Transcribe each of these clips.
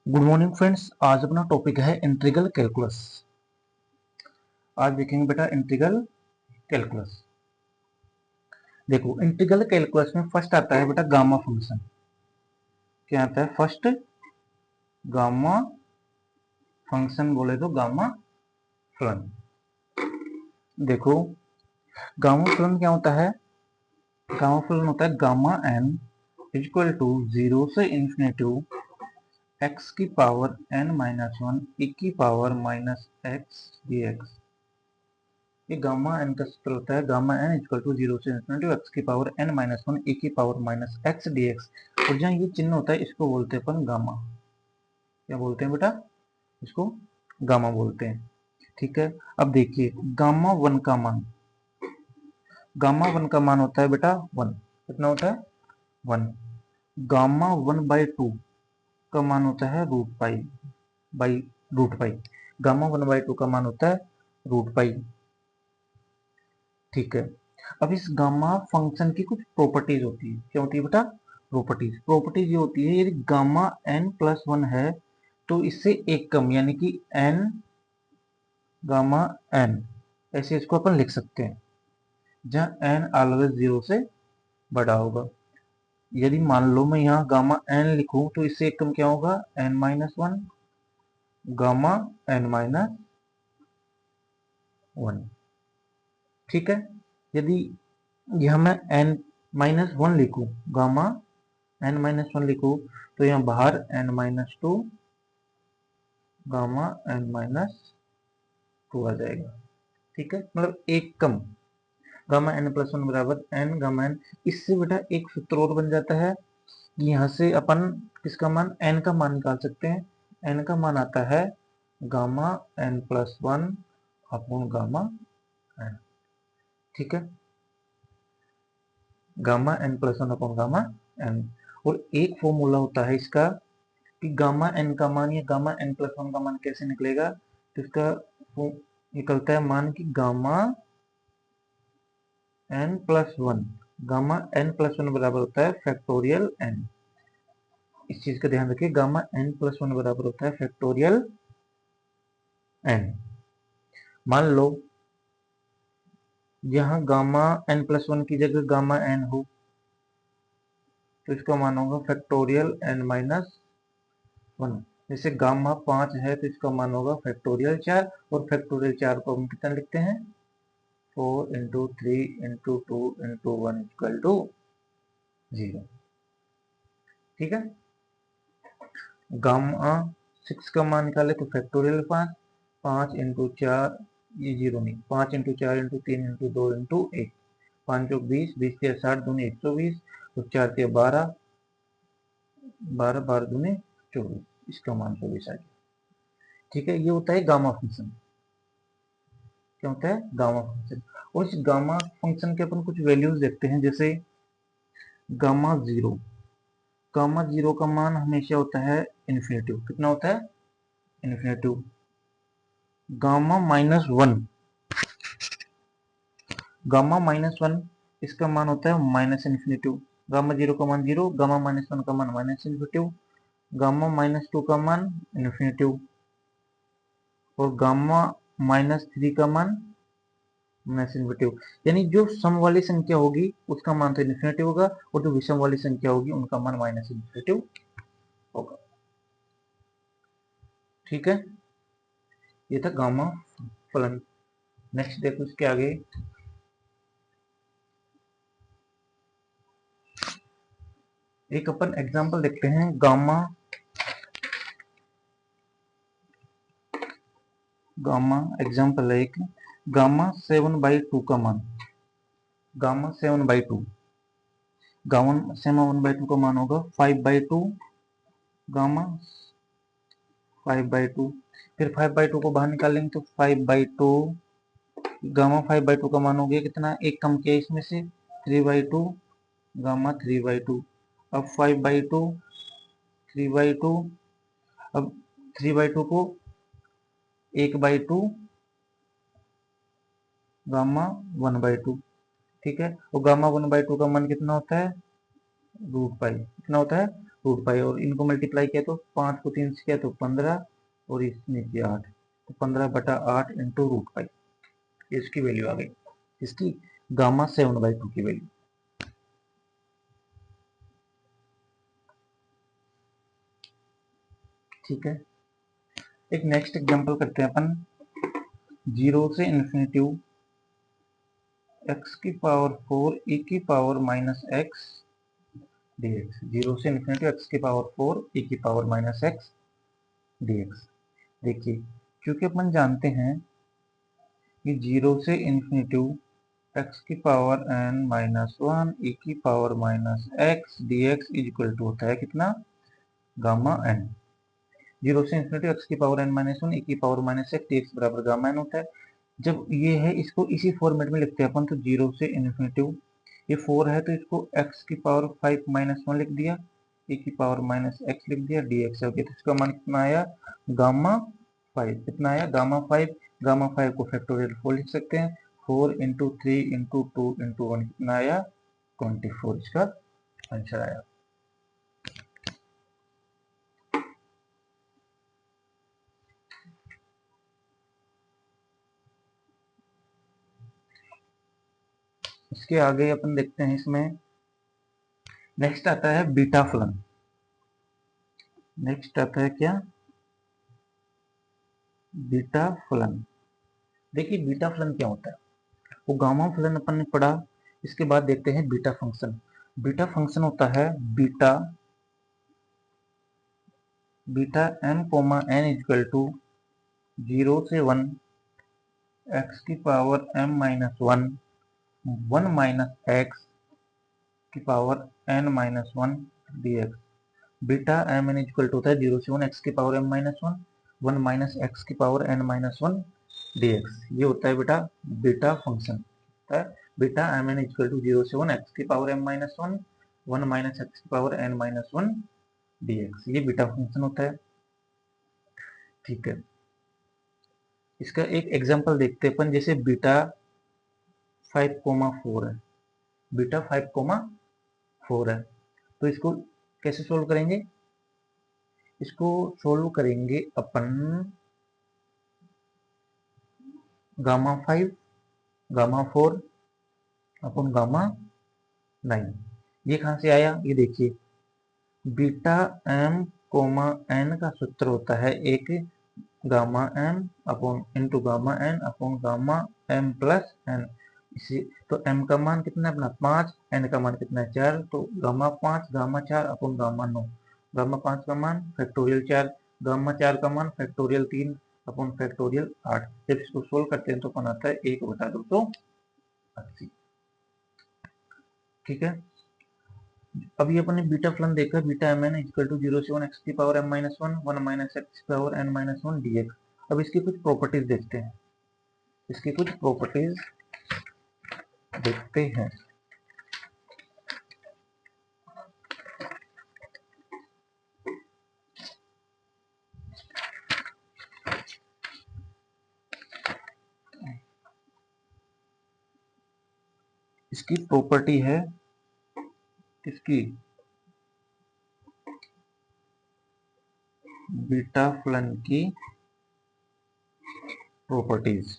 Good morning friends. आज अपना topic है इंटीग्रल कैलकुलस। आज देखेंगे बेटा इंटीग्रल कैलकुलस। देखो इंटीग्रल कैलकुलस में फर्स्ट आता है बेटा गामा फंक्शन। क्या आता है फर्स्ट? गामा फंक्शन बोले तो गामा फलन। देखो गामा फलन क्या होता है? गामा फलन होता है गामा एन इक्वल टू 0 से इन्फिनिटी एक्स की power n minus one e की पावर माइनस एक्स dx। ये गामा एन का सूत्र होता है गामा एन इक्वल टू 0 से इन्फिनिटी एक्स की power n minus one e की पावर माइनस एक्स dx। और जहाँ ये चिन्ह होता है इसको बोलते हैं अपन गामा। क्या बोलते हैं बेटा? इसको गामा बोलते हैं। ठीक है, अब देखिए गामा वन का मान, गामा वन का मान होता है बेटा वन। कितना होता है? One. Gamma one by two का मान होता है root pi by root pi. Gamma one by two का मान होता है रूट पाई। ठीक है, अब इस गामा फंक्शन की कुछ प्रॉपर्टीज होती है। क्या होती है बेटा? प्रॉपर्टीज। प्रॉपर्टीज ये होती है यदि गामा एन प्लस वन है तो इससे एक कम, यानी कि एन गामा एन, ऐसे इसको अपन लिख सकते हैं जहां एन ऑलवेज 0 से बड़ा होगा। यदि मान लो मैं यहाँ गामा एन लिखूं तो इससे एक कम क्या होगा? N minus one gamma n minus one. ठीक है, यदि यह मैं एन माइनस वन लिखूं, गामा एन माइनस वन लिखूं, तो यहाँ बाहर n minus two gamma n minus two आ जाएगा। ठीक है, मतलब एक कम। गामा एन प्लस वन बराबर एन गामा एन। इससे बेटा एक सूत्र और बन जाता है। यहाँ से अपन किसका मान, एन का मान निकाल सकते हैं। एन का मान आता है gamma n plus one upon gamma n. ठीक है, gamma n plus one upon gamma n. और एक फॉर्मूला होता है इसका कि गामा एन का मान या गामा एन प्लस वन का मान कैसे निकलेगा। तो इसका निकलता है मान कि gamma n plus one, gamma n plus one बराबर होता है फैक्टोरियल एन। इस चीज का ध्यान रखिए, गामा एन प्लस वन बराबर होता है फैक्टोरियल एन। मान लो यहाँ गामा एन प्लस वन की जगह गामा एन हो तो इसका मान होगा फैक्टोरियल एन माइनस वन। जैसे गामा पांच है तो इसका मान होगा फैक्टोरियल चार, और फैक्टोरियल चार को हम कितना लिखते हैं? Four into three into two into one equal to zero. ठीक है, गामा सिक्स का मान निकाले तो फैक्टोरियल पांच, पांच इंटू चार, ये जीरो नहीं, पांच इंटू चार इंटू तीन इंटू दो इंटू एक, पांच चौक बीस, बीस के साठ दूनी 120, तो चार के बारह, बारह बारह दूनी 24, इसका मान 24 आ गया। ठीक है, ये होता है गामा फंक्शन। क्या होता है? Gamma function. और इस गामा फंक्शन के अपन कुछ वैल्यूज देखते हैं, जैसे गामा जीरो। गामा जीरो का मान हमेशा होता है इन्फिनेटिव। कितना होता है? Infinitive. Gamma minus one, gamma minus one इसका मान होता है माइनस इन्फिनेटिव। गामा जीरो का मान जीरो, गामा माइनस वन का मान minus infinitive, gamma minus two का मान इन्फिनेटिव, और गामा माइनस थ्री का मान माइनस इन्फिनेटिव। यानी जो सम वाली संख्या होगी उसका मान तो इन्फिनेटिव होगा, और जो विषम वाली संख्या होगी उनका मान माइनस इन्फिनेटिव होगा। ठीक है, ये था गामा फलन। नेक्स्ट देखो इसके आगे, एक अपन एग्जांपल देखते हैं। गामा गामा एग्जांपल है एक, गामा सेवन बाई टू का मान, gamma seven by two, gamma seven by two का मान होगा five by two gamma five by to. फिर फाइव बाई टू को बाहर निकाल लेंगे तो five by two gamma five by two का मान हो गया कितना? एक कम किया इसमें से, three by two gamma three by two. अब five by two, three by two, अब थ्री बाई टू को एक by two gamma one by two. ठीक है, और गामा वन बाई टू का मान कितना होता है? Root pi. कितना होता है? रूट पाई, और इनको मल्टीप्लाई किया तो 5 को 3 से किया तो 15 और इस नीचे 8, तो 15/8 इंटू रूट पाई, इसकी वैल्यू आ गई, इसकी गामा 7/2 की वैल्यू। ठीक है, एक नेक्स्ट एग्जांपल करते हैं अपन, 0 से इन्फिनिटी x की पावर 4 e की पावर माइनस x dx, 0 से इन्फिनिटी x की पावर 4 e की पावर माइनस x dx। देखिए, क्योंकि अपन जानते हैं कि 0 से इन्फिनिटी x की पावर n माइनस 1 e की power minus x dx is equal to होता है कितना, गामा n। 0 से इन्फिनिटी x की पावर n माइनस 1 e की पावर माइनस x dx बराबर गामा n होता है। जब ये है, इसको इसी फॉर्मेट में लिखते हैं अपन, तो 0 से इन्फिनिटी, ये 4 है तो इसको x की पावर 5 माइनस 1 लिख दिया, e की पावर माइनस x लिख दिया, dx हो गया, तो इसका मान कितना आया, गामा 5। कितना आया, गामा 5। गामा 5 को फैक्टोरियल 4 लिख सकते हैं, 4 इंटू 3 इंटू 2 इंटू 1 कितना आया, 24 इसका आंसर आया। इसके आगे अपन देखते हैं, इसमें नेक्स्ट आता है बीटा फलन। नेक्स्ट आता है क्या, बीटा फलन। देखिए बीटा फलन क्या होता है, वो गामा फलन अपन ने पढ़ा। इसके बाद देखते हैं बीटा फंक्शन। बीटा फंक्शन होता है beta m comma n equal to 0 से 1 x की power m minus 1 1 minus x की power n minus 1 dx। Beta m n equal to होता है 0 से 1 x की power m minus 1 1 minus x की पावर n माइनस 1 dx। ये होता है बेटा बीटा फंक्शन। होता है beta m n equal to 0 से 1 x की power m minus 1 1 minus x की पावर n माइनस 1 dx। ये बीटा फंक्शन होता है। ठीक है, इसका एक एग्जांपल देखते हैं अपन, जैसे बीटा 5,4 है, बीटा 5,4 है, तो इसको कैसे सोल्व करेंगे, इसको सोल्व करेंगे अपन गामा 5 गामा 4 अपन गामा 9। ये कहां से आया, ये देखिए, बीटा m कोमा n का सूत्र होता है एक gamma m upon into gamma n upon gamma m plus n। इसी तो m का मान कितना है अपना 5, n का मान कितना है 4, तो gamma 5 gamma 4 upon gamma 9। Gamma 5 का मान फैक्टोरियल 4, गामा 4 का मान फैक्टोरियल 3 अपॉन फैक्टोरियल 8। जब इसको सोल्व करते हैं तो अपन आता है 1/280। ठीक है, अभी अपन ने बीटा फलन देखा, beta m n equal to 0 से 1 एक्स की power m minus 1 1 minus x की पावर n माइनस 1 dx। अब इसकी कुछ प्रॉपर्टीज देखते हैं, इसकी कुछ प्रॉपर्टीज देखते हैं। इसकी प्रॉपर्टी है किसकी, बीटा फलन की प्रॉपर्टीज।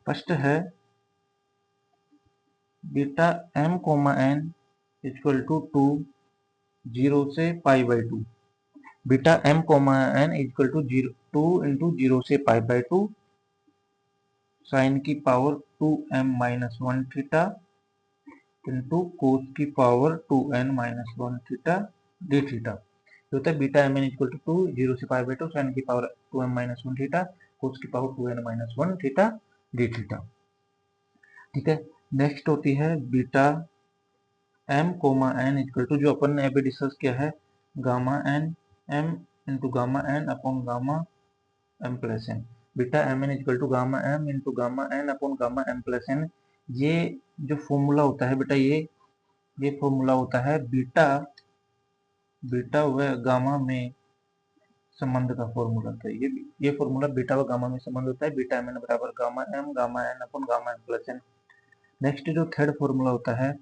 फर्स्ट है beta m comma n equal to 2 0 से pi by 2। Beta m comma n equal to 2 into 0 से पाई बाई 2 साइन की power 2m minus 1 theta into cos की power 2n minus 1 theta d theta. जो होता है beta m n equal to 2 0 से pi by 2 sine की power 2m minus 1 theta cos की power 2n minus 1 theta d theta. ठीक है, next होती है beta m comma n equal to, जो अपन ने अभी डिस्कस किया है, gamma n m into gamma n upon gamma m plus n। Beta m n equal to gamma m into gamma n upon gamma m plus n। ये जो formula होता है बेटा, ये फॉर्मूला होता है बीटा व गामा में संबंध का फॉर्मूला होता है। ये फॉर्मूला बीटा व गामा में संबंध होता है, बीटा m n बराबर gamma m n upon gamma m plus n। Next जो थर्ड फॉर्मूला होता है,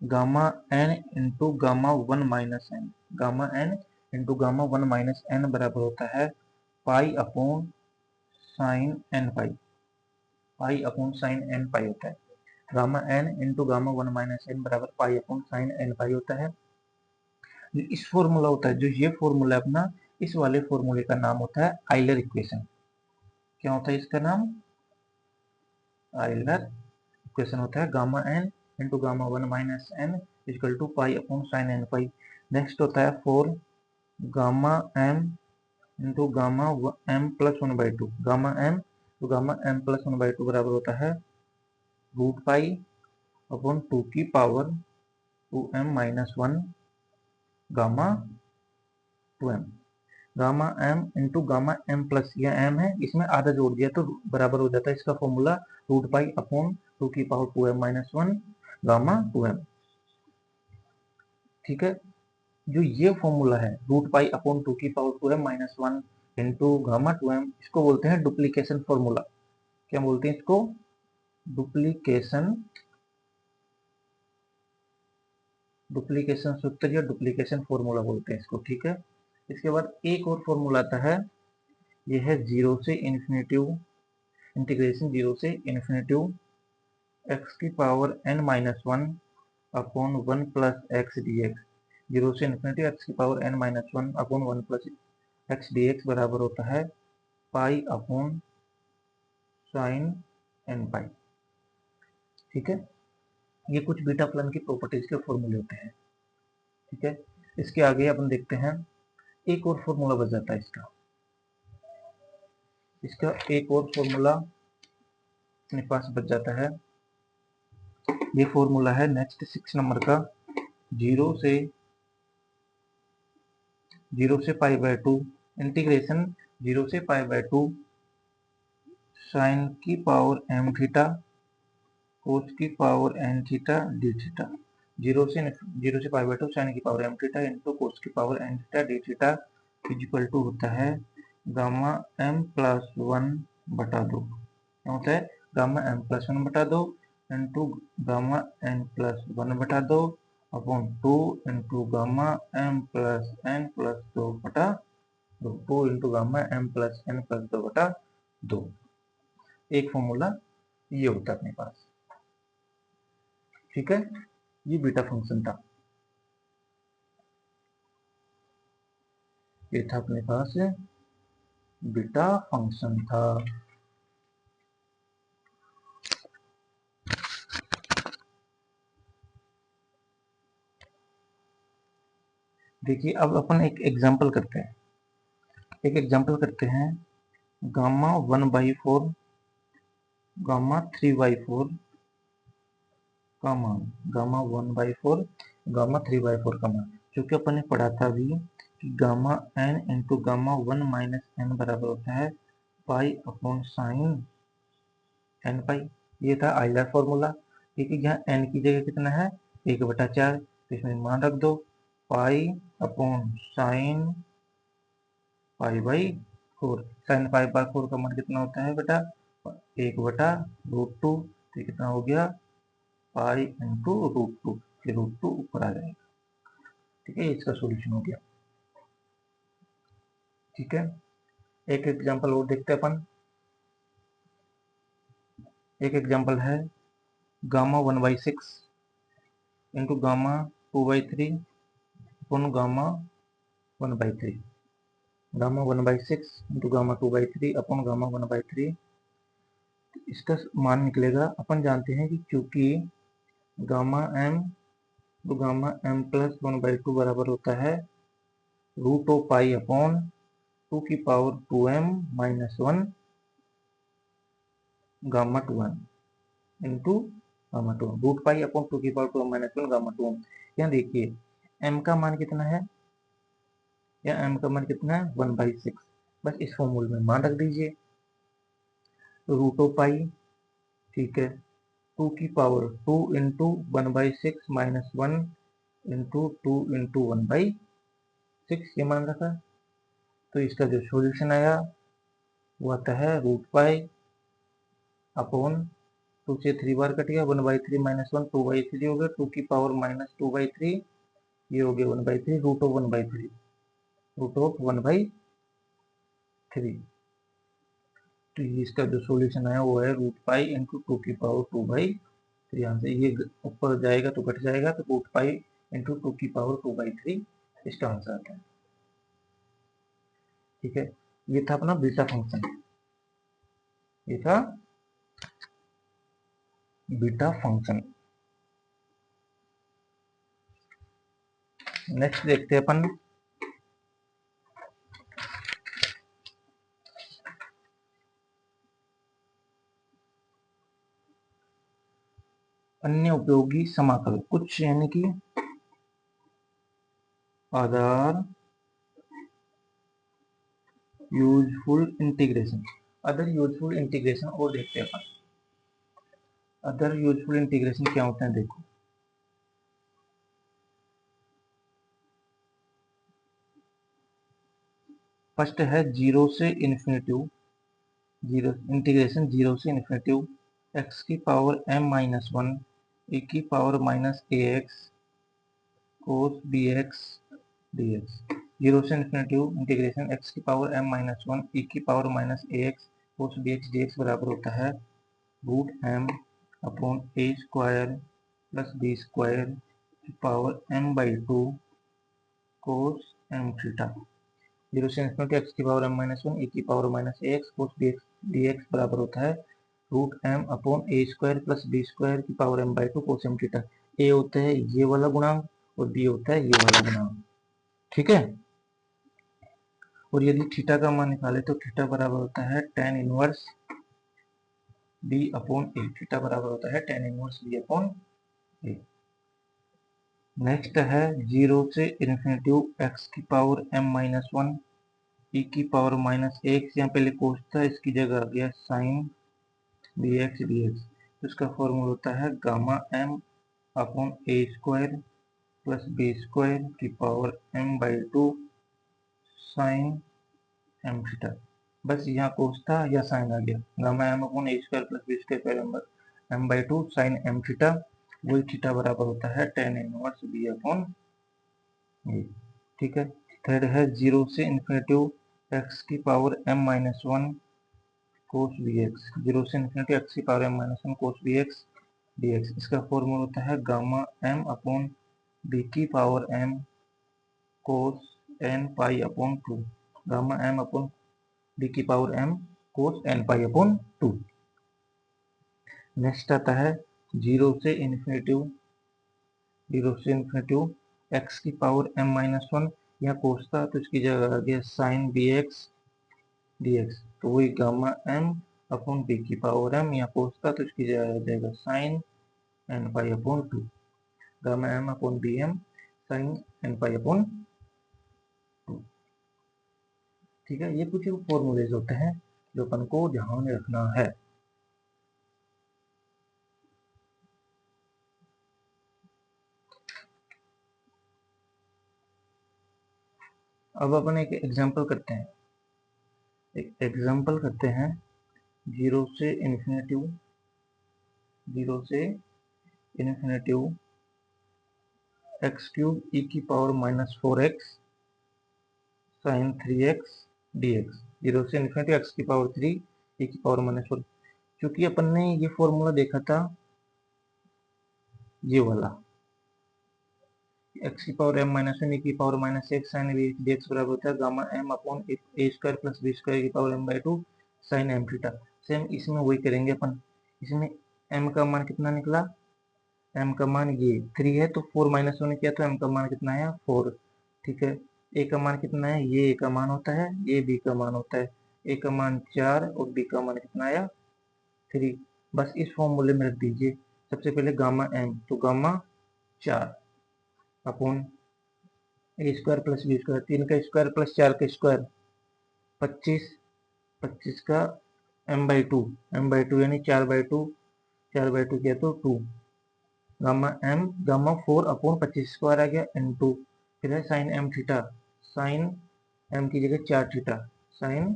gamma n into gamma one minus n, gamma n into gamma one minus n बराबर होता है pi upon sine n pi, pi upon sine n pi होता है। Gamma n into gamma one minus n बराबर pi upon sine n pi होता है। जो इस फॉर्मूला होता है, जो ये फॉर्मूला है अपना, इस वाले फॉर्मूले का नाम होता है आइलर इक्वेशन। क्या होता है इसका नाम? आइलर इक्वेशन होता है। Gamma n into gamma one minus n equal to pi upon sine n pi. Next होता है for gamma m into gamma m plus one by two, gamma m तो gamma m plus one by two बराबर होता है root pi upon two की power two m minus one gamma two m. Gamma m into gamma m plus, यह m है, इसमें आधा जोड़ दिया तो बराबर हो जाता है इसका formula root pi upon two की power two m minus one gamma two m. ठीक है, जो ये फॉर्मूला है रूट पाई अपॉन टू की power two m minus one into gamma two m, इसको बोलते हैं डुप्लीकेशन फॉर्मूला। क्या बोलते हैं इसको? डुप्लीकेशन, डुप्लीकेशन सूत्र या डुप्लीकेशन फॉर्मूला बोलते हैं इसको। ठीक है, इसके बाद एक और फॉर्मूला आता है, यह है जीरो से इन्फिनेटिव, इंटीग्रेशन जीरो से इन्फिनेटिव एक्स की power n minus one upon one plus x d x. Zero से इन्फिनेटिव एक्स की power n minus one upon one plus x d x बराबर होता है pi upon sine n pi. ठीक है, ये कुछ बीटा फलन की प्रॉपर्टीज के फॉर्मूले होते हैं। ठीक है, इसके आगे अपन देखते हैं एक और फॉर्मूला बच जाता है इसका, इसका एक और फॉर्मूला अपने पास बच जाता है। ये फॉर्मूला है नेक्स्ट 6 नंबर का, जीरो से pi by two integration zero से पाई बाय टू साइन की पावर एम थीटा कोस की power n theta d theta. Zero से पाई बाय टू साइन की power m theta into cos की power n theta d theta equal to होता है gamma m plus one बटा दो। क्या होता है? गामा एम प्लस वन बटा दो into gamma n plus one बटा दो upon two into gamma m plus n plus दो बटा दो, two into gamma m plus n plus दो बटा दो। एक फॉर्मूला ये होता है अपने पास। ठीक है, ये बीटा फंक्शन था, ये था अपने पास बीटा फंक्शन था। देखिए अब अपन एक एग्जांपल करते हैं, एक एग्जांपल करते हैं gamma one by four gamma three by four का मान, gamma one by four gamma three by four का मान, क्योंकि अपन ने पढ़ा था अभी कि gamma n into gamma one minus n बराबर होता है pi upon sine n pi. ये था आइलर फॉर्मूला। ठीक है, यहाँ एन की जगह कितना है? एक बटा चार, तो इसमें मान रख दो पाई upon sine pi by four. Sine pi by four का मान कितना होता है बेटा? एक बटा रूट टू, तो कितना हो गया पाई इंटू रूट टू, फिर रूट टू ऊपर आ जाएगा। ठीक है, इसका सॉल्यूशन हो गया। ठीक है, एक एग्जांपल और देखते हैं अपन। एक एग्जांपल है gamma one by six into gamma two by three upon gamma one by three. Gamma one by six into gamma two by three upon gamma one by three, इसका मान निकलेगा। अपन जानते हैं कि चूंकि गामा एम तो gamma m plus one by two बराबर होता है root of pi upon two की power two m minus one gamma two m into gamma two M, root pi upon two की power two m minus one gamma two m. यहाँ देखिए M का मान कितना है, या एम का मान कितना है? One by six. बस इस फॉर्मूले में मान रख दीजिए रूट ऑफ पाई। ठीक है, टू की power to into one by six minus one into two into one by six, ये मान रखा। तो इसका जो सॉल्यूशन आया वो आता है रूट पाई अपॉन 2 से 3 बार कट गया, 1/3 -1 2/3 हो गया, 2 की पावर -2/3, ये हो गया 1/3, रूट ऑफ 1/3, रूट ऑफ 1/3। तो इसका जो सॉल्यूशन आया वो है रूट पाई इंटू 2 की पावर 2/3 आंसर। ये ऊपर जाएगा तो घट जाएगा, तो रूट पाई इंटू 2 की पावर 2/3 इसका आंसर आता है। ठीक है, ये था अपना बीटा फंक्शन, ये था बीटा फंक्शन। नेक्स्ट देखते हैं अपन अन्य उपयोगी समाकल कुछ, यानी कि other useful integration, other useful integration और देखते हैं अपन। अदर यूजफुल इंटीग्रेशन क्या होते हैं देखो, फर्स्ट है जीरो से इन्फिनिटी, जीरो इंटीग्रेशन जीरो से इन्फिनिटी एक्स की पावर m-1 e की पावर -ax cos bx dx। Zero से इन्फिनिटी इंटीग्रेशन एक्स की पावर m-1 e की पावर -ax cos bx dx बराबर होता है root m upon a square plus b square की power m/2 cos m theta. Zero से इन्फिनिटी एक्स की पावर m-1 e की पावर -ax cos bx dx बराबर होता है root m upon a square plus b square की power m/2 cos m theta. a होता है ये वाला गुणांक और b होता है ये वाला गुणांक। ठीक है, और यदि थीटा का मान निकाले तो थीटा बराबर होता है tan inverse b upon a। Theta बराबर होता है tan inverse b upon a। Next है जीरो से इन्फिनिटी एक्स की पावर m-1 e की पावर -1, यहाँ पहले कोस था इसकी जगह आ गया साइन bx dx। तो इसका फॉर्मूला होता है gamma m upon a square plus b square की power m/2 sine m theta. बस यहाँ कोस था या साइन आ गया, gamma m upon a square plus b square m/2 sine m theta, वही थीटा बराबर होता है tan inverse b upon a। ठीक है, थर्ड है जीरो से इन्फिनिटी एक्स की पावर m-1 cos bx, जीरो से इन्फिनिटी एक्स की power m-1 cos bx dx। इसका फॉर्मूला होता है गामा m अपॉन b की पावर m cos n पाई upon 2, gamma m upon b की पावर m cos n पाई अपॉन 2। नेक्स्ट आता है जीरो से इन्फिनिटी एक्स की पावर m-1, यहाँ कोस था तो इसकी जगह आ गया साइन bx dx, तो वही गामा m अपॉन b की पावर m, यहाँ कोस था तो इसकी जगह आ जाएगा साइन n पाई upon 2, gamma m upon b m sine n पाई अपॉन 2। ठीक है, ये कुछ फॉर्मूलेज होते हैं जो अपन को ध्यान रखना है। अब अपन एक एग्जांपल करते हैं, जीरो से इन्फिनिटी एक्स क्यूब ई की power -4x sine 3x dx। Zero से इन्फिनिटी एक्स की पावर 3 ई की पावर -4, क्योंकि अपन ने ये फॉर्मूला देखा था ये वाला एक्स की पावर m-1 e की पावर -1 साइन dx बराबर होता है gamma m upon a square plus b square की power m/2 sine m theta. Same इसमें वही करेंगे अपन। इसमें m का मान कितना निकला, m का मान ये 3 है तो 4 - 1 किया तो m का मान कितना आया 4। ठीक है, a का मान कितना है, ये a का मान होता है, ये b का मान होता है, a का मान 4 और b का मान कितना आया 3। बस इस फॉर्मूले में रख दीजिए। सबसे पहले गामा m, तो गामा 4 अपॉन ए स्क्वायर प्लस बी स्क्वायर, 3 का स्क्वायर प्लस 4 का स्क्वायर 25, 25 का m/2, यानी 4/2, 4/2 किया तो 2, गामा 4 अपॉन 25 स्क्वायर आ गया n2। फिर है साइन m थीटा, साइन m की जगह 4 थीटा, साइन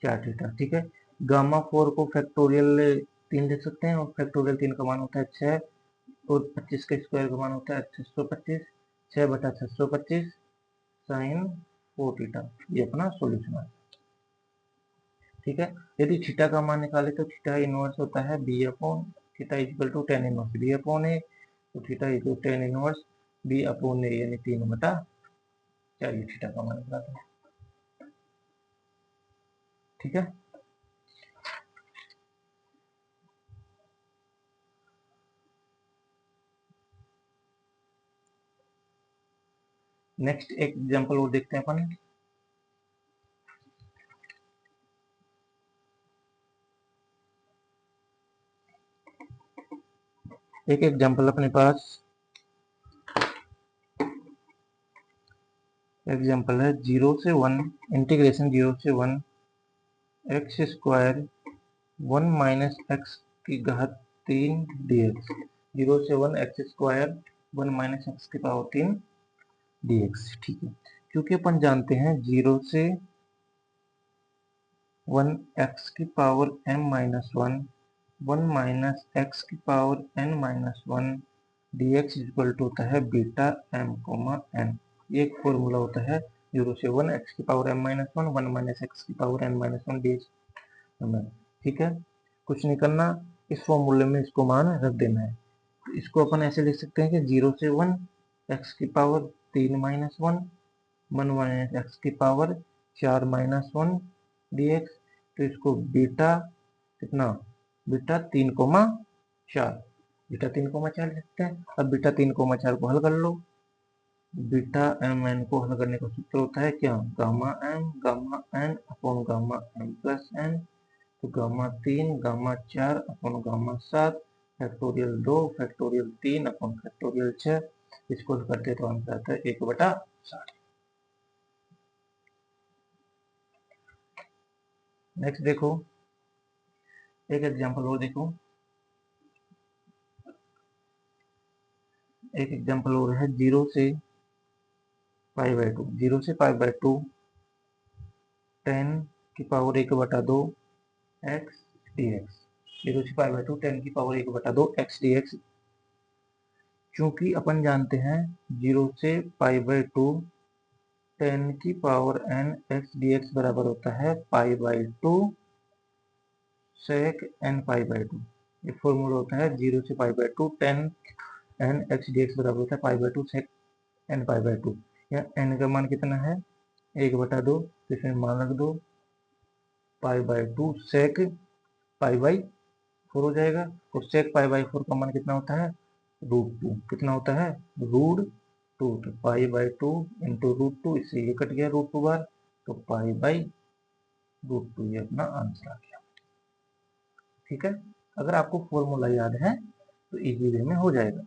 4 थीटा। ठीक है, गामा 4 को फैक्टोरियल 3 लिख सकते हैं, और फैक्टोरियल 3 का मान होता है 6, और 25 का स्क्वायर का मान होता है 625, 6/625 साइन 4 थीटा। ये अपना सॉल्यूशन है। ठीक है, यदि थीटा का मान निकाले तो थीटा इनवर्स होता है b upon theta equal to tan inverse b upon a, तो theta equal to tan inverse b upon a यानी 3/4 ये थीटा का मान निकालता है। ठीक है, नेक्स्ट एक एग्जांपल और देखते हैं अपन। एक एग्जांपल अपने पास एग्जांपल है 0 से 1 इंटीग्रेशन 0 से 1 एक्स स्क्वायर 1 माइनस एक्स की घात 3 dx। 0 से 1 एक्स स्क्वायर 1 माइनस एक्स की पावर 3 dx। ठीक है, क्योंकि अपन जानते हैं 0 से 1 एक्स की power m minus 1 1 minus x की power n minus 1 dx equal to होता है बीटा m कोमा n। ये एक फॉर्मूला होता है 0 से 1 एक्स की power m minus 1 1 minus x की पावर n माइनस 1 dx। ठीक है, कुछ नहीं करना, इस फॉर्मूले में इसको मान रख देना है। तो इसको अपन ऐसे लिख सकते हैं कि 0 से 1 एक्स की पावर 3 माइनस 1 1 माइनस एक्स की पावर 4 माइनस 1 dx। तो इसको बीटा कितना, बीटा 3,4, बीटा 3,4 लिखते हैं। अब बीटा 3,4 को हल कर लो। बीटा एम एन को हल करने का सूत्र होता है क्या, gamma n upon gamma m plus n. तो gamma 3 gamma 4 upon gamma 7 factorial 2 factorial 3 upon factorial 6। इसको हल करते तो आंसर आता है 1/60। नेक्स्ट देखो, एक एग्जांपल और देखो, एक एग्जांपल और है 0 से π/2 0 से π/2 10 की पावर 1/2 x dx। 0 से π/2 10 की पावर 1/2 x dx। चूंकि अपन जानते हैं 0 से π/2 10 की पावर n x dx बराबर होता है π/2 sec n π/2। ये फॉर्मूला होता है 0 से π/2 10 n x dx बराबर होता है π/2 sec n π/2। या n का मान कितना है 1/2, तो इसमें मान रख दो π/2 sec π/4 हो जाएगा। और sec π/4 का मान कितना होता है √2। कितना होता है √2। तो π/2 इंटू √2, इससे ये कट गया √2 बार, तो π/√2 ये अपना आंसर आ गया। ठीक है, अगर आपको फॉर्मूला याद है तो इजी वे में हो जाएगा।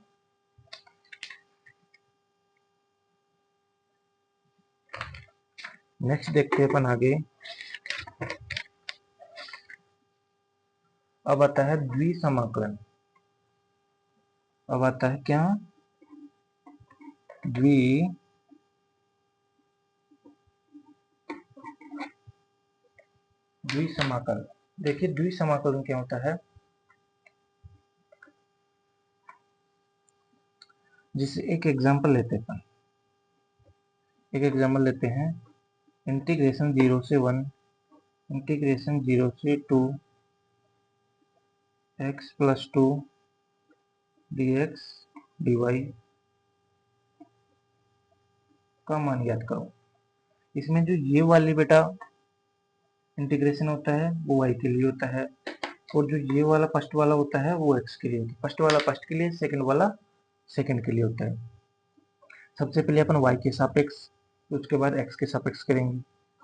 नेक्स्ट देखते हैं अपन आगे। अब आता है द्विसमाकलन। अब आता है क्या, द्विसमाकलन। देखिए द्विसमाकलन क्या होता है, जिसे एक एग्जांपल लेते हैं। एक एग्जांपल लेते हैं, इंटीग्रेशन 0 से 1 इंटीग्रेशन 0 से 2 x प्लस 2 dx dy का मान ज्ञात करो। इसमें जो ये वाली बेटा इंटीग्रेशन होता है वो y के लिए होता है, और जो ये वाला फर्स्ट वाला होता है वो x के लिए होता है। फर्स्ट वाला फर्स्ट के लिए, सेकंड वाला सेकंड के लिए होता है। सबसे पहले अपन y के सापेक्ष, तो उसके बाद x के सापेक्ष करेंगे।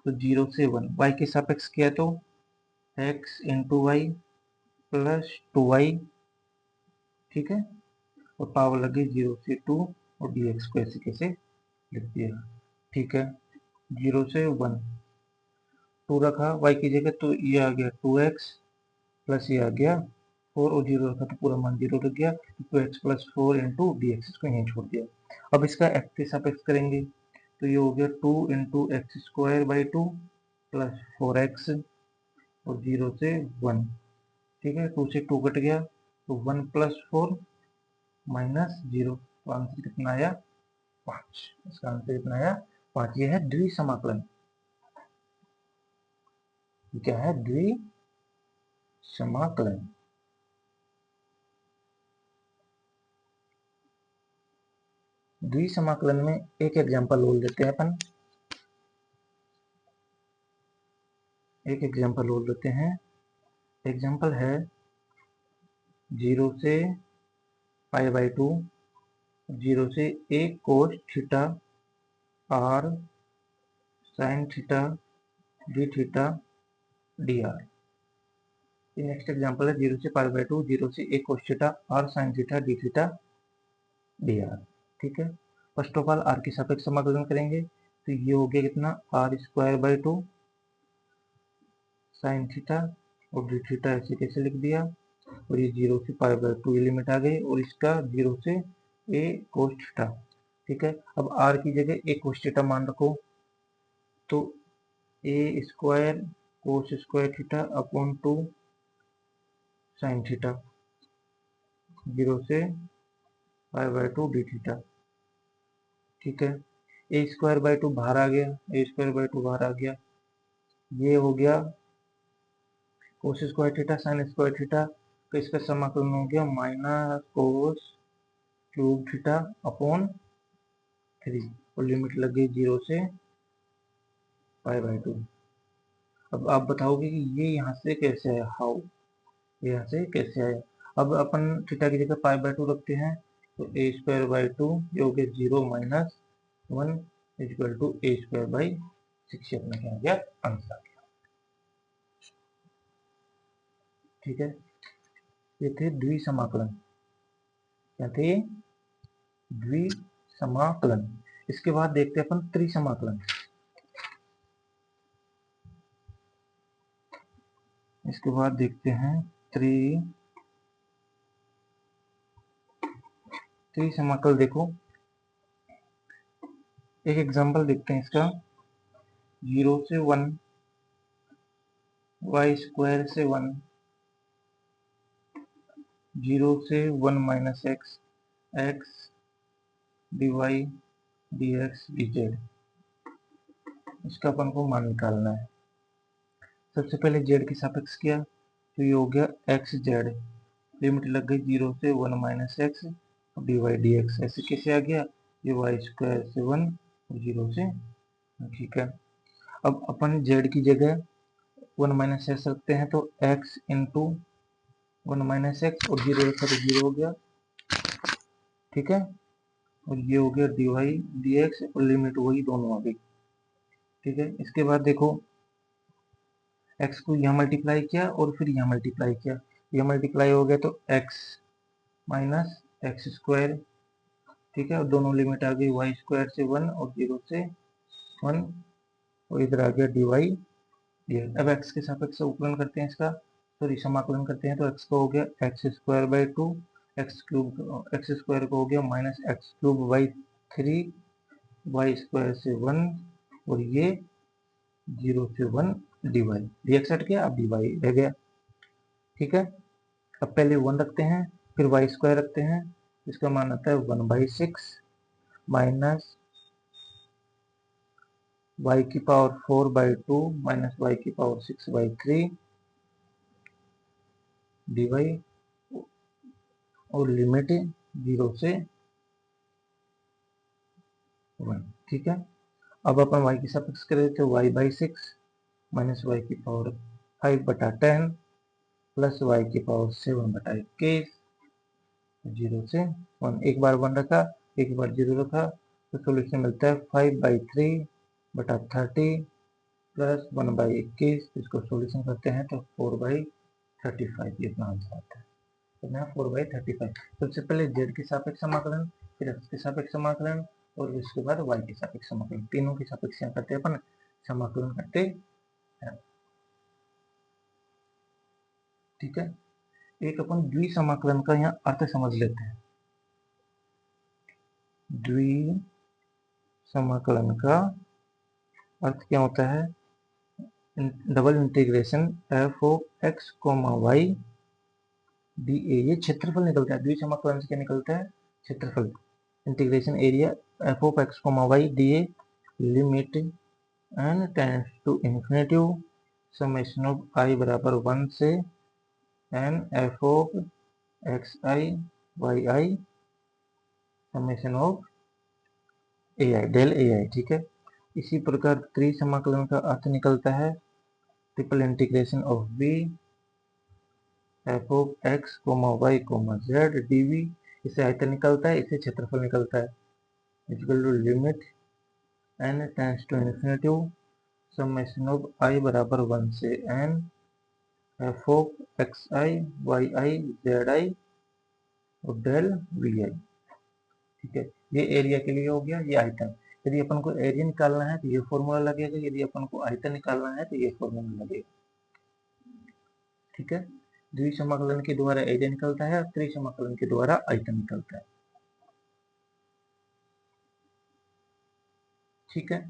तो 0 से 1 y के सापेक्ष किया तो x into Y plus 2y। ठीक है, और पावर लगी 0 से 2 और dx को ऐसे कैसे लिख दिया। ठीक है, 0 से 1 2 रखा y की जगह, तो ये आ गया 2x प्लस ये आ गया 4, और 0 रखा तो पूरा मान 0 लग गया। 2x plus 4 into D x, इसको यहीं छोड़ दिया। अब इसका x के सापेक्ष करेंगे, तो ये हो गया 2 into x square by 2 plus 4x, और 0 से 1 ठीक है, 2 से 2 कट गया तो 1 + 4 - 0, तो आंसर कितना आया 5। इसका आंसर कितना आया 5। ये है द्विसमाकलन। क्या है द्विसमाकलन। द्विसमाकलन में एक एग्जांपल बोल देते हैं अपन, एक एग्जांपल बोल देते हैं। एग्जांपल है 0 से π/2, 0 से a cos theta r sin theta d theta dr। Next example है 0 से π/2, 0 से a cos theta r sin theta d theta dr। ठीक है, फर्स्ट ऑफ ऑल r के सापेक्ष समाकलन करेंगे तो ये हो गया कितना r² 2 sin थीटा और d थीटा ऐसे कैसे लिख दिया, और ये 0 से π/2 लिमिट आ गई, और इसका 0 से a cos थीटा। ठीक है, अब r की जगह a cos थीटा मान रखो तो a² cos² theta upon 2 sin theta 0 से π/2 d थीटा। ठीक है, a² 2 बाहर आ गया, a² बाहर आ गया, ये हो गया cos² थीटा sin² थीटा, तो इसका समाकलन हो गया -cos³ थीटा अपॉन 3, और लिमिट लग गई 0 से π/2। अब आप बताओगे कि ये यहाँ से कैसे आया, हाउ, यहाँ से कैसे आया। अब अपन थीटा की जगह π/2 रखते हैं तो a²/2 ये हो गया 0 - 1 = a²/6, अपना क्या आ गया आंसर आ गया। ठीक है, ये थे द्विसमाकलन। क्या थे द्विसमाकलन। इसके बाद देखते हैं अपन त्रिसमाकलन। इसके बाद देखते हैं त्रिसमाकल। देखो एक एग्जांपल देखते हैं इसका, 0 से 1 y² से 1, 0 से 1 - x x dy dx dz। इसका अपन को मान निकालना है। सबसे पहले z के सापेक्ष किया तो ये हो गया xz, लिमिट लग गई 0 से 1 - x dy dx, ऐसे कैसे आ गया, ये y² से 1 और 0 से। ठीक है, अब अपन z की जगह 1 - x रखते हैं तो x इंटू 1 - x और 0 रखा तो 0 हो गया। ठीक है, और ये हो गया dy dx और लिमिट वही दोनों आ गई। ठीक है, इसके बाद देखो x को यहाँ मल्टीप्लाई किया और फिर यहाँ मल्टीप्लाई किया, यह मल्टीप्लाई हो गया तो x - x²। ठीक है, और दोनों लिमिट आ गई y² से 1 और 0 से 1, और इधर आ गया dy dx। अब x के सापेक्ष उपकलन करते हैं इसका, सॉरी समाकलन करते हैं, तो x को हो गया x²/2, x² को हो गया -x³ 3 y² से 1 और ये 0 से 1 dy dx हट गया, अब dy रह गया। ठीक है, अब पहले 1 रखते हैं फिर y² रखते हैं, इसका मान आता है 1/6 minus y⁴/2 minus y⁴6/3 dy, और लिमिट 0 से 1। ठीक है, अब अपन y की सापेक्ष करें तो y/6 minus y⁴5/10 plus y⁴7/21, 0 से 1। एक बार 1 रखा, एक बार 0 रखा, तो सोल्यूशन मिलता है 5/3/30 प्लस 1/21। इसको सोल्यूशन करते हैं तो 4/35, ये अपना आंसर आता है। तो यहाँ 4/35। सबसे पहले z के सापेक्ष समाकलन, फिर x के सापेक्ष समाकलन, और उसके बाद y के सापेक्ष समाकलन, तीनों के सापेक्ष यहाँ करते हैं अपन, समाकलन करते हैं। ठीक है, एक अपन द्विसमाकलन का यहाँ अर्थ समझ लेते हैं। द्विसमाकलन का अर्थ क्या होता है, double integration f(x, y) D A, ये क्षेत्रफल निकलता है। द्विसमाकलन से क्या निकलता है? क्षेत्रफल। Integration area f of x comma y d a, limit n tends to infinity, summation of i बराबर 1 से n f of x i y i summation of a i del a i. ठीक है, इसी प्रकार त्रिसमाकलन का अर्थ निकलता है triple integration of b f of x comma y comma z dv. इससे आयतन निकलता है, इससे क्षेत्रफल निकलता है। Equal to limit n tends to infinity, summation of i बराबर 1 से n f of x i y i z i और डेल वी आई। ठीक है, ये एरिया के लिए हो गया, ये आयतन। यदि अपन को एरिया निकालना है तो ये फॉर्मूला लगेगा, यदि अपन को आयतन निकालना है तो ये फॉर्मूला लगेगा। ठीक है, द्विसमाकलन के द्वारा एरिया निकलता है और त्रिसमाकलन के द्वारा आयतन निकलता है। ठीक है,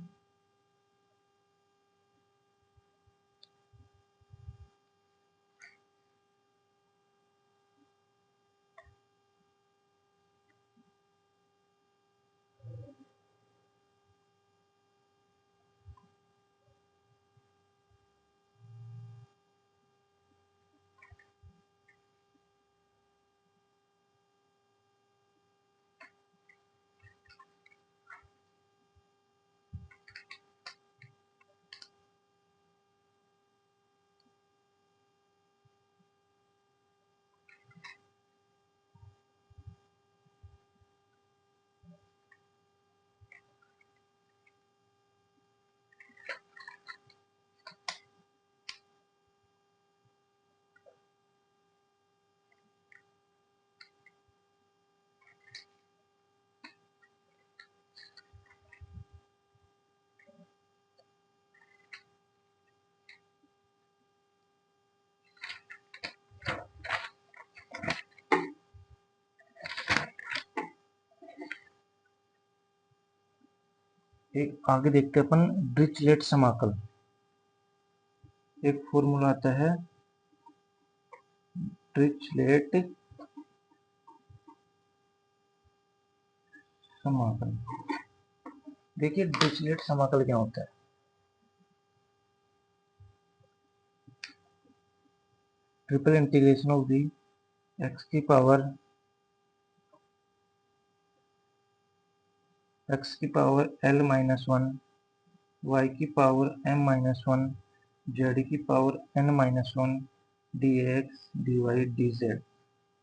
एक आगे देखते हैं अपन डिरिचलेट समाकल। एक फॉर्मूला आता है डिरिचलेट समाकल। देखिए डिरिचलेट समाकल क्या होता है। Triple integration of the x की power l minus one, y की power m minus one, z की power n minus one, d x d y d z.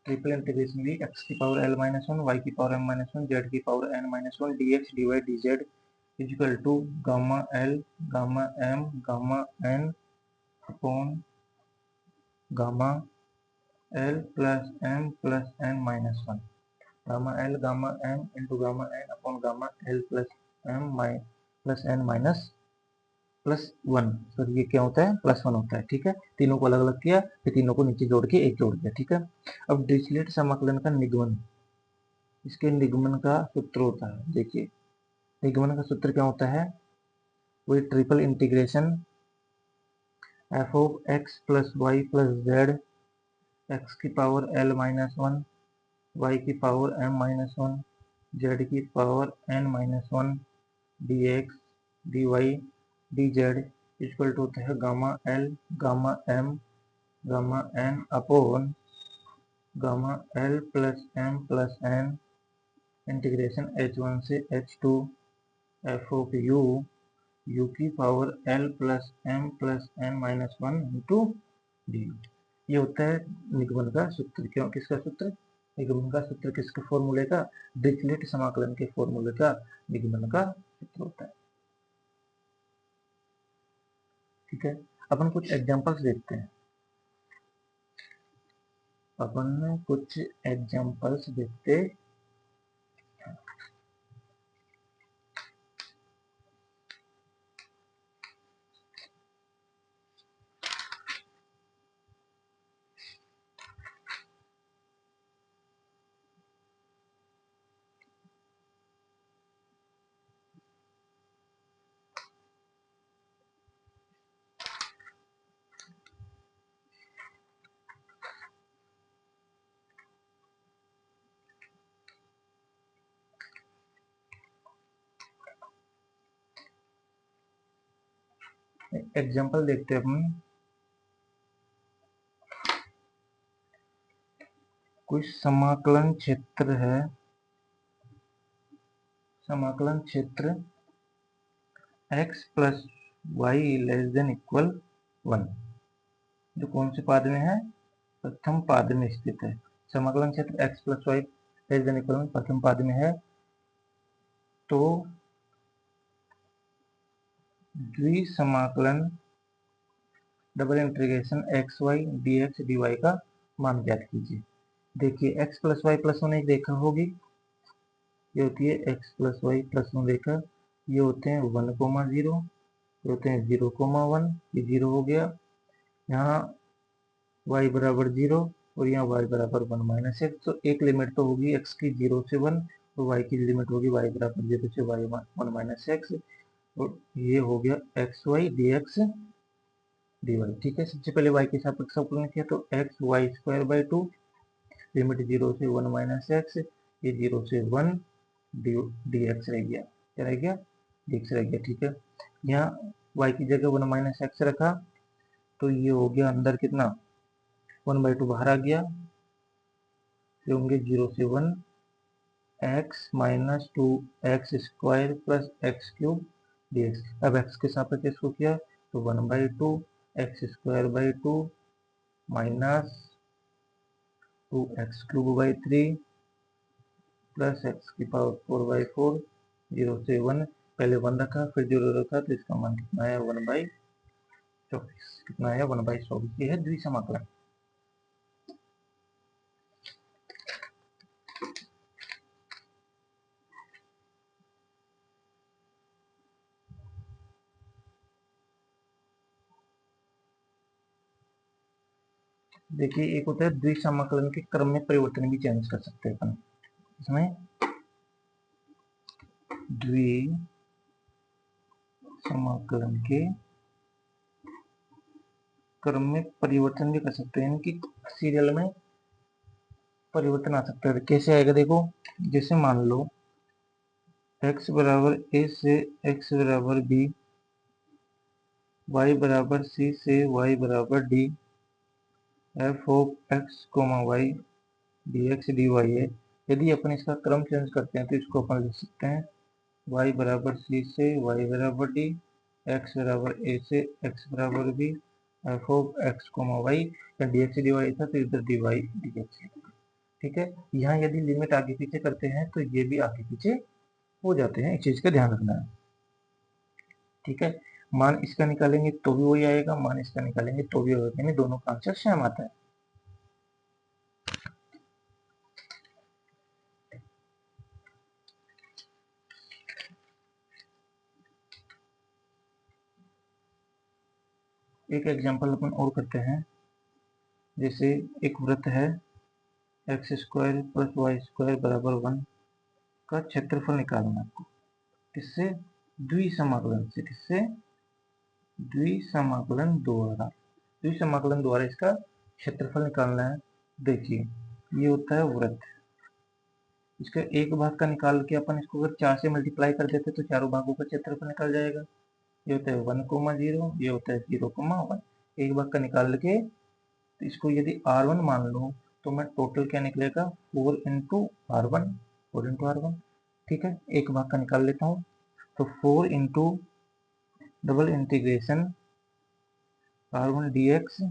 Triple integration भी एक्स की power l minus one, y की power m minus one, z की power n minus one, d x d y d z equal to gamma l gamma m gamma n upon gamma l plus m plus n minus one. Gamma l gamma m into gamma n upon gamma l plus m plus n minus plus one. Sir ये क्या होता है? Plus one होता है। ठीक है, तीनों को अलग अलग किया, फिर तीनों को नीचे जोड़ के एक जोड़ दिया। ठीक है, अब डिरिचलेट समाकलन का निगमन, इसके निगमन का सूत्र होता है। देखिए निगमन का सूत्र क्या होता है? वही triple integration f of x plus y plus z x की power l minus one, y की power m minus one, z की power n minus one, d x d y d z equal to होता है gamma l gamma m gamma n upon gamma l plus m plus n integration h one से h two f of u u की power l plus m plus n minus one into d. ये होता है निगमन का सूत्र। क्यों? किसका सूत्र? निगमन का सूत्र किसके फॉर्मूले का? डिरिचलेट समाकलन के फॉर्मूले का निगमन का सूत्र होता है। ठीक है, अपन कुछ एग्जांपल्स देखते हैं। अपन कुछ एग्जांपल्स देखते एग्जाम्पल देखते हैं अपन। कुछ समाकलन क्षेत्र है, समाकलन क्षेत्र x plus y less than equal 1, जो कौन से पाद में है, प्रथम पाद में स्थित है। समाकलन क्षेत्र x plus y less than equal 1 प्रथम पाद में है, तो द्विसमाकलन double integration x y d x d y का मान ज्ञात कीजिए। देखिए x प्लस वाई प्लस 1 एक रेखा होगी, ये होती है x प्लस वाई प्लस 1 रेखा, ये होते हैं 1,0, ये होते हैं 0,1, ये 0 हो गया। यहाँ y बराबर 0 और यहाँ y बराबर 1 माइनस एक्स, तो एक लिमिट तो होगी x की 0 से 1, तो y की लिमिट होगी y बराबर 0 से y 1 माइनस एक्स, और ये हो गया x y d x d y. ठीक है, सबसे पहले y के सापेक्ष अवकलन किया तो x y square by 2, limit 0 से 1 माइनस एक्स, ये 0 से 1 डी एक्स रह गया, क्या रह गया, डी एक्स रह गया। ठीक है, यहाँ y की जगह 1 माइनस एक्स रखा, तो ये हो गया अंदर कितना 1/2 बाहर आ गया, ये होंगे 0 से 1 x minus 2 x square plus x cube D x. अब एक्स के सापेक्ष इसको किया तो 1/2 x square by 2 minus 2 x cube by 3 plus x की पावर 4/4, 0 से 1, पहले 1 रखा फिर 0 रखा, तो इसका मान कितना है 1/24, कितना है 1/24। ये है द्विसमाकलन। देखिए एक होता है द्विसमाकलन के क्रम में परिवर्तन भी चेंज कर सकते हैं अपन, इसमें द्विसमाकलन के क्रम में परिवर्तन भी कर सकते हैं, इनकी सीरियल में परिवर्तन आ सकता है। कैसे आएगा देखो, जैसे मान लो x बराबर a से x बराबर b, y बराबर c से y बराबर d, f of x y dx dy है। यदि अपन इसका क्रम चेंज करते हैं तो इसको अपन लिख सकते हैं y बराबर c से y बराबर d, x बराबर a से x बराबर b, f of x y, या dx dy था तो इधर dy dx। ठीक है, यहाँ यदि लिमिट आगे पीछे करते हैं तो ये भी आगे पीछे हो जाते हैं, इस चीज का ध्यान रखना है। ठीक है, मान इसका निकालेंगे तो भी वही आएगा, मान इसका निकालेंगे तो भी वही, यानी दोनों का आंसर सेम आता है। एक एग्जांपल अपन और करते हैं, जैसे एक वृत्त है x square plus y square बराबर 1 का क्षेत्रफल निकालना है आपको, किससे, द्विसमाकलन से, किससे, द्विसमाकलन द्वारा, द्विसमाकलन द्वारा इसका क्षेत्रफल निकालना है। देखिए ये होता है वृत्त, इसका एक भाग का निकाल के अपन इसको अगर 4 से मल्टीप्लाई कर देते तो चारों भागों का क्षेत्रफल निकल जाएगा। ये होता है 1,0, ये होता है 0,1। एक भाग का निकाल के तो इसको यदि R1 मान लो तो मैं टोटल क्या निकलेगा 4 इंटू R1। ठीक है, एक भाग का निकाल लेता हूँ, तो 4 into double integration R1 dx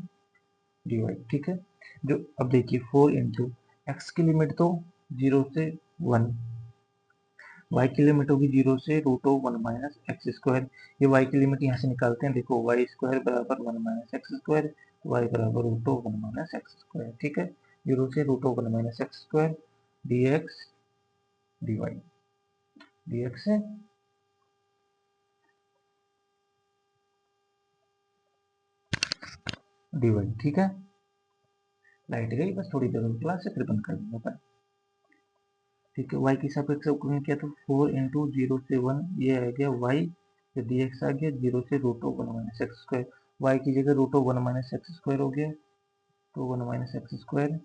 dy। ठीक है, जो अब देखिए 4 इंटू एक्स की लिमिट तो 0 से 1, y की लिमिट होगी 0 से √1 माइनस एक्स स्क्वायर। ये y की लिमिट यहाँ से निकालते हैं, देखो वाई स्क्वायर बराबर 1 माइनस एक्स स्क्वायर, y बराबर √1 माइनस एक्स स्क्वायर। ठीक है, 0 से √1 minus x square dx dy, dx है dy। ठीक है, लाइट गई बस थोड़ी देर में, क्लास से फिर बंद कर दूंगा। ठीक है, y के सापेक्ष अवकलन किया तो 4 इंटू 0 से 1, ये आ गया y, तो dx आ गया 0 से √1 माइनस एक्स स्क्वायर, y की जगह √1 माइनस एक्स स्क्वायर हो गया, तो 1 माइनस एक्स स्क्वायर,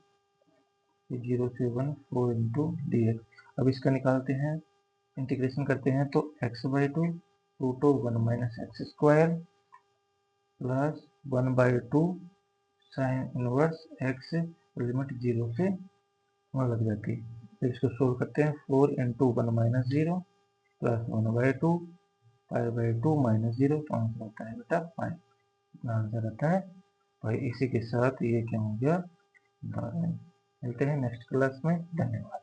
0 से 1 4 इंटू dx। अब इसका निकालते हैं, इंटीग्रेशन करते हैं तो x/2 √1 minus x square plus 1/2 sine inverse x limit 0 से 1 लग जाती है। फिर इसको सोल्व करते हैं। 4 इंटू 1 माइनस 0 प्लस 1/2 5/2 माइनस 0 तो आंसर आता है बेटा 5। आंसर आता है भाई। इसी के साथ ये क्या हो गया, मिलते हैं नेक्स्ट क्लास में। धन्यवाद।